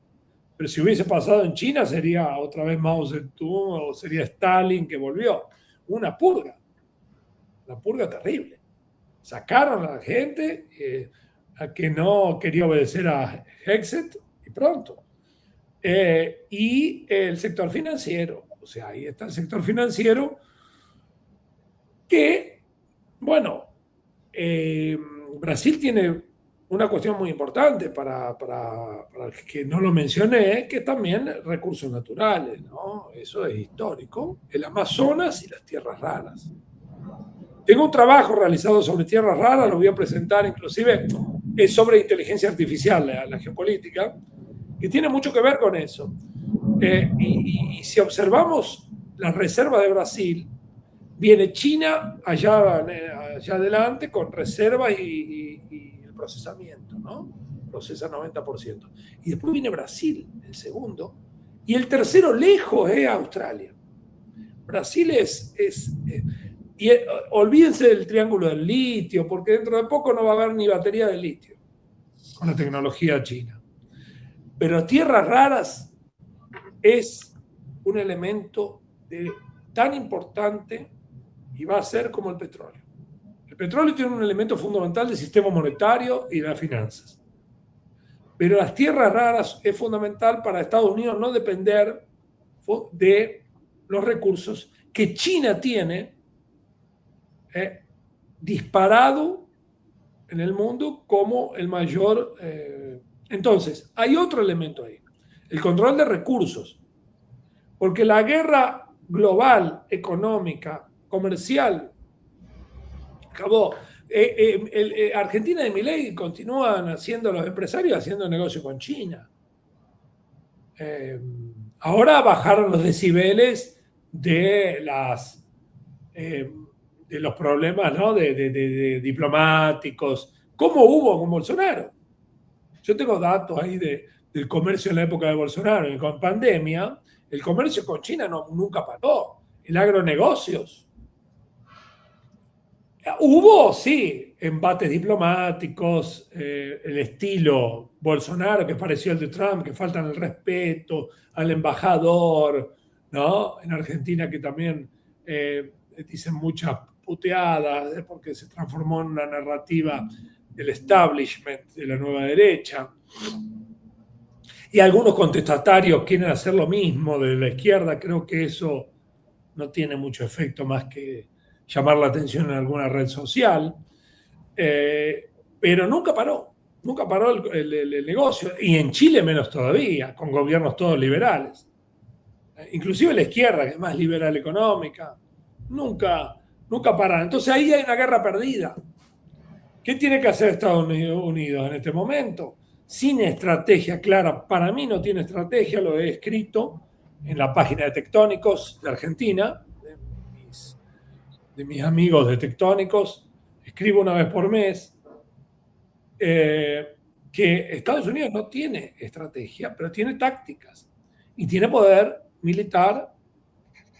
pero si hubiese pasado en China sería otra vez Mao Zedong o sería Stalin que volvió. Una purga terrible. Sacaron a la gente a que no quería obedecer a Hegseth y pronto. Y el sector financiero, o sea, ahí está el sector financiero que, bueno, Brasil tiene una cuestión muy importante para que no lo mencioné, que también recursos naturales, ¿no? Eso es histórico, el Amazonas y las tierras raras. Tengo un trabajo realizado sobre tierras raras, lo voy a presentar, inclusive es sobre inteligencia artificial, la geopolítica, que tiene mucho que ver con eso. Y si observamos la reserva de Brasil, viene China allá adelante con reservas y el procesamiento, ¿no? Procesa 90%. Y después viene Brasil, el segundo, y el tercero lejos es Australia. Brasil olvídense del triángulo del litio, porque dentro de poco no va a haber ni batería de litio con la tecnología china. Pero tierras raras es un elemento tan importante y va a ser como el petróleo. El petróleo tiene un elemento fundamental del sistema monetario y de las finanzas. Pero las tierras raras es fundamental para Estados Unidos no depender de los recursos que China tiene disparado en el mundo como el mayor. Entonces, hay otro elemento ahí, el control de recursos, porque la guerra global, económica, comercial, acabó. Argentina y Milei continúan haciendo, los empresarios haciendo negocio con China. Ahora bajaron los decibeles de los problemas, ¿no? de diplomáticos, como hubo con Bolsonaro. Yo tengo datos ahí del comercio en la época de Bolsonaro, y con pandemia, el comercio con China nunca paró. El agronegocios. Hubo, sí, embates diplomáticos, el estilo Bolsonaro, que pareció el de Trump, que faltan el respeto al embajador, ¿no? En Argentina, que también dicen muchas puteadas, porque se transformó en una narrativa del establishment de la nueva derecha. Y algunos contestatarios quieren hacer lo mismo de la izquierda. Creo que eso no tiene mucho efecto más que llamar la atención en alguna red social. Pero nunca paró el negocio. Y en Chile menos todavía, con gobiernos todos liberales. Inclusive la izquierda, que es más liberal económica, nunca pararon. Entonces ahí hay una guerra perdida. ¿Qué tiene que hacer Estados Unidos en este momento? Sin estrategia clara. Para mí no tiene estrategia, lo he escrito en la página de Tectónicos de Argentina, de mis amigos de Tectónicos. Escribo una vez por mes que Estados Unidos no tiene estrategia, pero tiene tácticas y tiene poder militar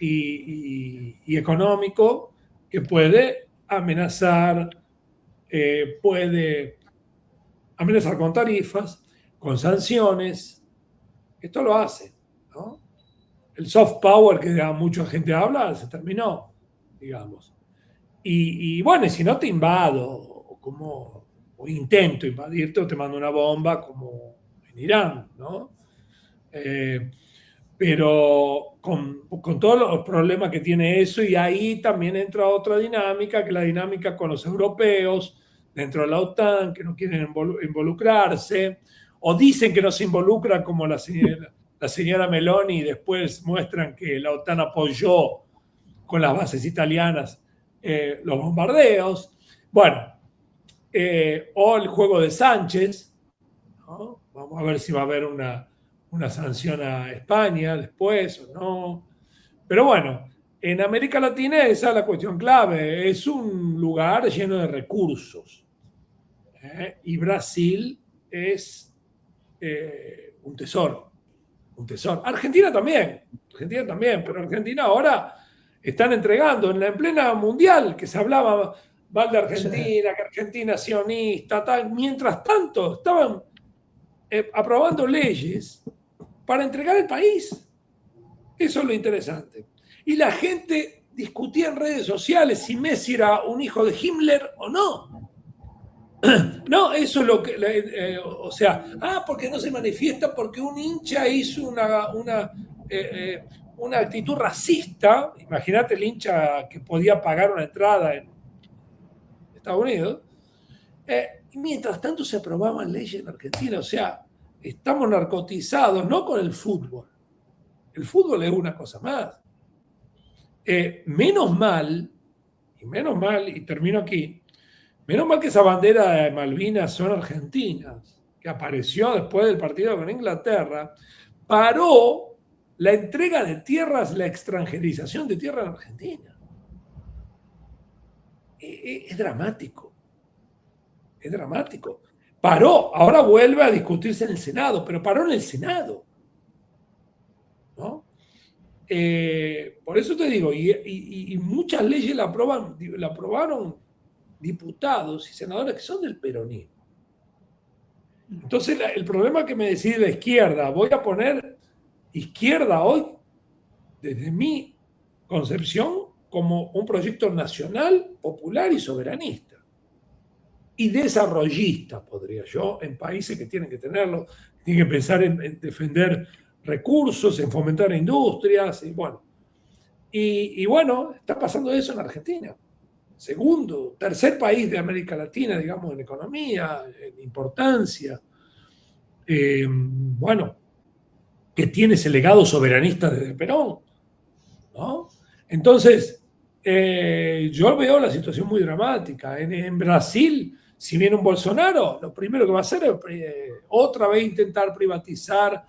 y económico que puede amenazar, con tarifas, con sanciones. Esto lo hace, ¿no? El soft power que mucha gente habla se terminó, digamos. Y bueno, si no te invado, como o intento invadirte o te mando una bomba como en Irán, ¿no? Pero con todos los problemas que tiene eso, y ahí también entra otra dinámica, que es la dinámica con los europeos dentro de la OTAN, que no quieren involucrarse, o dicen que no se involucran como la señora Meloni, y después muestran que la OTAN apoyó con las bases italianas los bombardeos. Bueno, o el juego de Sánchez, ¿no? Vamos a ver si va a haber una sanción a España después o no. Pero bueno, en América Latina esa es la cuestión clave. Es un lugar lleno de recursos. Y Brasil es un tesoro. Un tesoro. Argentina también, pero Argentina ahora están entregando en plena mundial, que se hablaba mal de Argentina, que Argentina es sionista, tal. Mientras tanto estaban aprobando leyes para entregar el país. Eso es lo interesante. Y la gente discutía en redes sociales si Messi era un hijo de Himmler o no. No, eso es lo que... o sea, porque no se manifiesta porque un hincha hizo una actitud racista. Imagínate el hincha que podía pagar una entrada en Estados Unidos. Y mientras tanto se aprobaban leyes en Argentina. O sea, estamos narcotizados, no con el fútbol. El fútbol es una cosa más. Menos mal, y termino aquí, menos mal que esa bandera de Malvinas son argentinas, que apareció después del partido con Inglaterra, paró la entrega de tierras, la extranjerización de tierras en Argentina. Es dramático. Es dramático. Paró, ahora vuelve a discutirse en el Senado, pero paró en el Senado, ¿no? Por eso te digo, y muchas leyes la aprobaron diputados y senadores que son del peronismo. Entonces, el problema que me decide la izquierda, voy a poner izquierda hoy, desde mi concepción, como un proyecto nacional, popular y soberanista. Y desarrollista, podría yo, en países que tienen que tenerlo, tienen que pensar en defender recursos, en fomentar industrias, y bueno. Y bueno, está pasando eso en Argentina. Segundo, tercer país de América Latina, digamos, en economía, en importancia. Bueno, que tiene ese legado soberanista desde Perón, ¿no? Entonces, yo veo la situación muy dramática. En Brasil, si viene un Bolsonaro, lo primero que va a hacer es otra vez intentar privatizar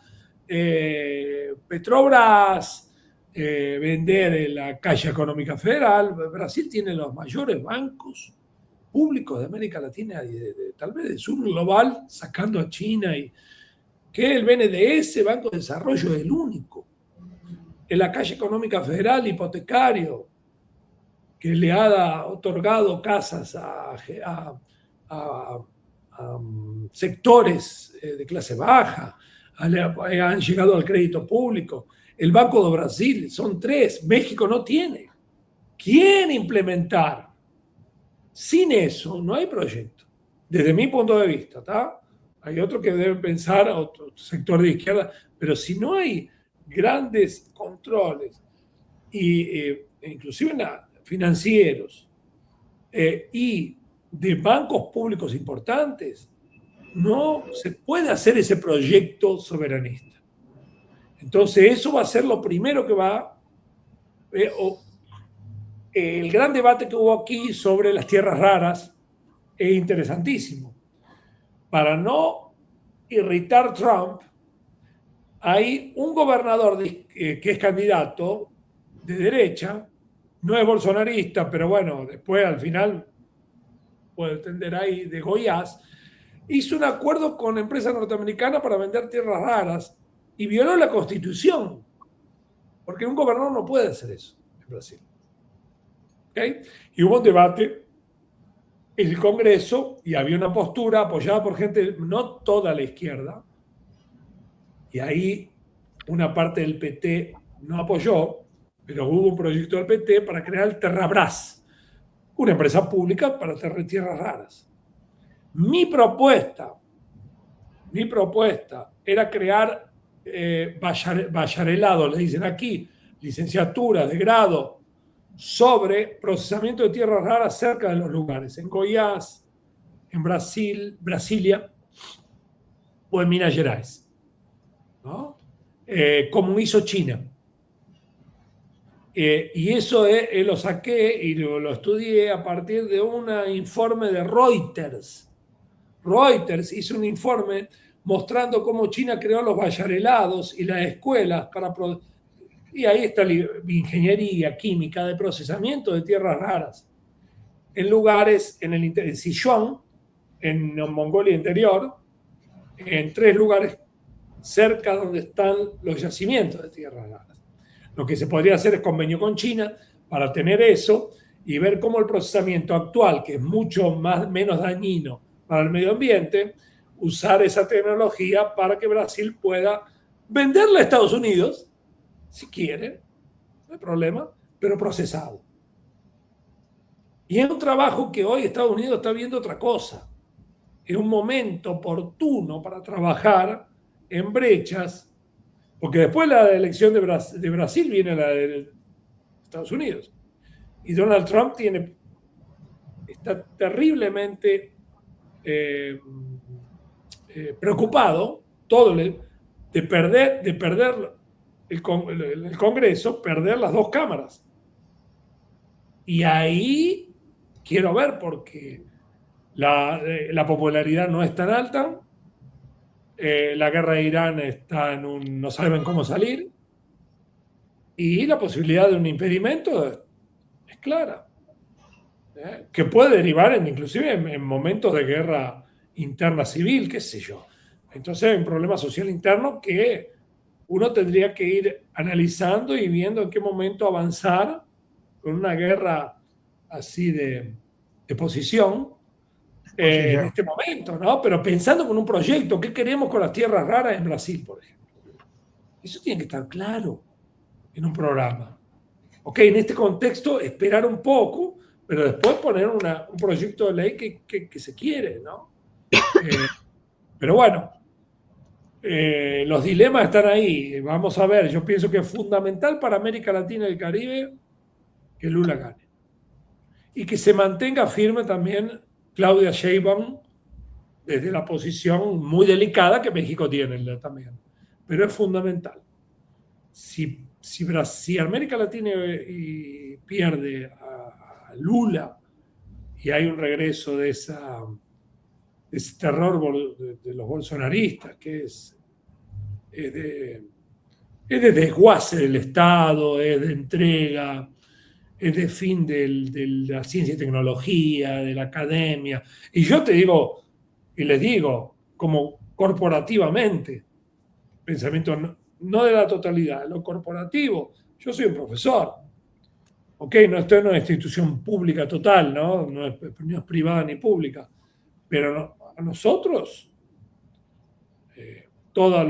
Petrobras, vender la Caixa Económica Federal. Brasil tiene los mayores bancos públicos de América Latina y tal vez del sur global, sacando a China, y que el BNDES, Banco de Desarrollo, es el único. En la Caixa Económica Federal, hipotecario, que le ha otorgado casas a sectores de clase baja, han llegado al crédito público. El Banco de Brasil, son 3, México no tiene. Quieren implementar. Sin eso no hay proyecto, desde mi punto de vista, ¿tá? Hay otros que deben pensar, otro sector de izquierda, pero si no hay grandes controles, inclusive financieros, y de bancos públicos importantes, no se puede hacer ese proyecto soberanista. Entonces eso va a ser lo primero que va... el gran debate que hubo aquí sobre las tierras raras es interesantísimo. Para no irritar a Trump, hay un gobernador que es candidato de derecha, no es bolsonarista, pero bueno, después al final puede tender ahí de Goiás, hizo un acuerdo con empresas norteamericanas para vender tierras raras y violó la Constitución, porque un gobernador no puede hacer eso en Brasil. ¿Okay? Y hubo un debate en el Congreso y había una postura apoyada por gente, no toda la izquierda, y ahí una parte del PT no apoyó, pero hubo un proyecto del PT para crear el Terrabras, una empresa pública para tierras raras. Mi propuesta era crear bacharelados, le dicen aquí, licenciaturas de grado sobre procesamiento de tierras raras cerca de los lugares, en Goiás, en Brasilia o en Minas Gerais, ¿no? Como hizo China. Y eso lo saqué y lo estudié a partir de un informe de Reuters. Reuters hizo un informe mostrando cómo China creó los bacharelados y las escuelas y ahí está la ingeniería química de procesamiento de tierras raras en lugares en Sichuan, en Mongolia Interior, en 3 lugares cerca donde están los yacimientos de tierras raras. Lo que se podría hacer es convenio con China para tener eso y ver cómo el procesamiento actual, que es mucho menos dañino para el medio ambiente, usar esa tecnología para que Brasil pueda venderla a Estados Unidos, si quiere, no hay problema, pero procesado. Y es un trabajo que hoy Estados Unidos está viendo otra cosa. Es un momento oportuno para trabajar en brechas, porque después de la elección de Brasil viene la de Estados Unidos. Y Donald Trump está terriblemente preocupado de perder el Congreso, perder las 2 cámaras. Y ahí quiero ver, porque la popularidad no es tan alta, la guerra de Irán está no saben cómo salir, y la posibilidad de un impedimento es clara, que puede derivar inclusive en momentos de guerra interna civil, qué sé yo. Entonces hay un problema social interno que uno tendría que ir analizando y viendo en qué momento avanzar con una guerra así de posición en este momento, ¿no? Pero pensando con un proyecto, ¿qué queremos con las tierras raras en Brasil, por ejemplo? Eso tiene que estar claro en un programa. Ok, en este contexto esperar un poco, pero después poner un proyecto de ley que se quiere, ¿no? Pero bueno, los dilemas están ahí. Vamos a ver, yo pienso que es fundamental para América Latina y el Caribe que Lula gane. Y que se mantenga firme también Claudia Sheinbaum desde la posición muy delicada que México tiene también. Pero es fundamental. Si América Latina pierde a Lula y hay un regreso de ese terror de los bolsonaristas, que es de desguace del Estado, es de entrega, es de fin de la ciencia y tecnología, de la academia. Y yo te digo, y les digo, como corporativamente, pensamiento no de la totalidad, lo corporativo. Yo soy un profesor. Ok, no estoy en una institución pública total, ¿no? No es privada ni pública. Pero a nosotros, toda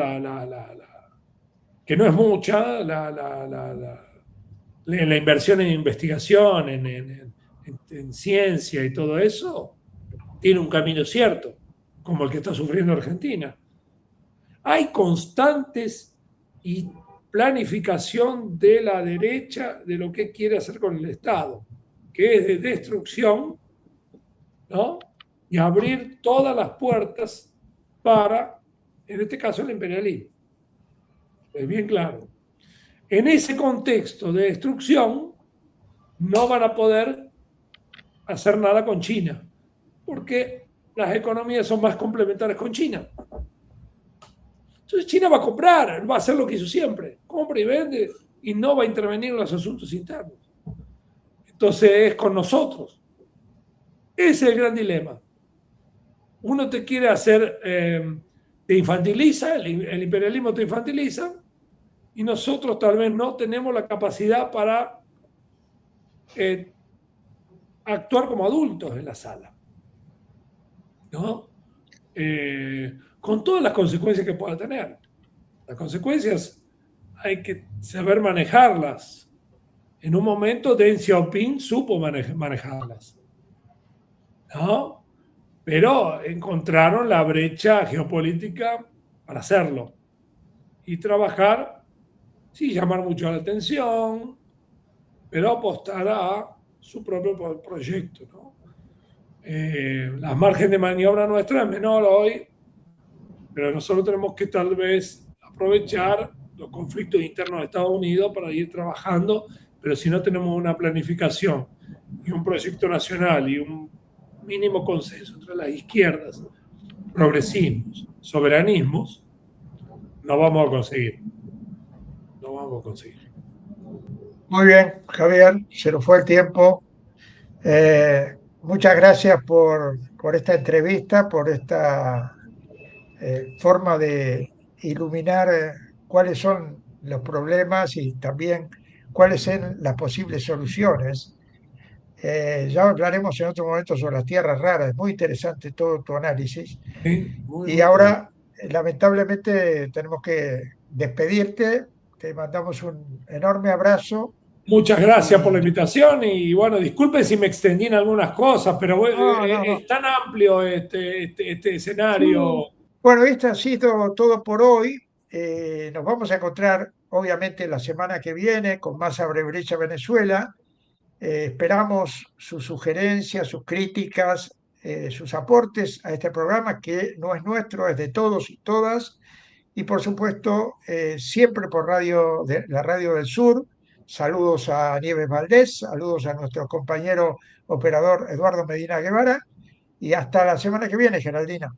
que no es mucha, la inversión en investigación, en ciencia y todo eso, tiene un camino cierto, como el que está sufriendo Argentina. Hay constantes y planificación de la derecha de lo que quiere hacer con el Estado, que es de destrucción, ¿no? Y abrir todas las puertas para, en este caso, el imperialismo. Es bien claro. En ese contexto de destrucción, no van a poder hacer nada con China, porque las economías son más complementarias con China. Entonces China va a comprar, va a hacer lo que hizo siempre, compra y vende y no va a intervenir en los asuntos internos. Entonces es con nosotros. Ese es el gran dilema. Uno te quiere hacer, te infantiliza, el imperialismo te infantiliza, y nosotros tal vez no tenemos la capacidad para actuar como adultos en la sala, ¿no? Con todas las consecuencias que pueda tener. Las consecuencias hay que saber manejarlas. En un momento Deng Xiaoping supo manejarlas, ¿no? pero encontraron la brecha geopolítica para hacerlo y trabajar, sí, llamar mucho la atención, pero apostar a su propio proyecto, ¿no? Las margen de maniobra nuestra es menor hoy, pero nosotros tenemos que tal vez aprovechar los conflictos internos de Estados Unidos para ir trabajando, pero si no tenemos una planificación y un proyecto nacional y un mínimo consenso entre las izquierdas, progresismos, soberanismos, no vamos a conseguir. No vamos a conseguir. Muy bien, Javier, se nos fue el tiempo. Muchas gracias por esta entrevista, por esta forma de iluminar cuáles son los problemas y también cuáles son las posibles soluciones. Ya hablaremos en otro momento sobre las tierras raras, es muy interesante todo tu análisis. Sí, Y ahora, lamentablemente, tenemos que despedirte, te mandamos un enorme abrazo. Muchas gracias por la invitación y bueno, disculpen si me extendí en algunas cosas, pero es tan amplio este escenario. Sí. Bueno, esto ha sido todo por hoy. Nos vamos a encontrar, obviamente, la semana que viene con más Abre Brecha Venezuela. Esperamos sus sugerencias, sus críticas, sus aportes a este programa que no es nuestro, es de todos y todas. Y por supuesto, siempre por la Radio del Sur. Saludos a Nieves Valdés, saludos a nuestro compañero operador Eduardo Medina Guevara. Y hasta la semana que viene, Geraldina.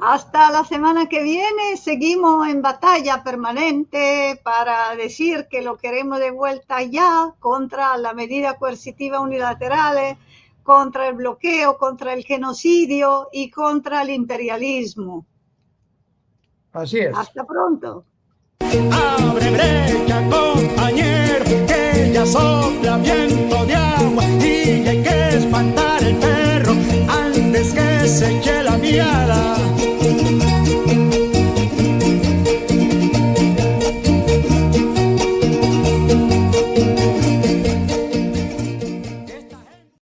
Hasta la semana que viene seguimos en batalla permanente para decir que lo queremos de vuelta ya contra la medida coercitiva unilateral, contra el bloqueo, contra el genocidio y contra el imperialismo. Así es. Hasta pronto. Abre brecha, compañero, que ya sopla viento de agua y hay que espantar el perro antes que se eche la miel.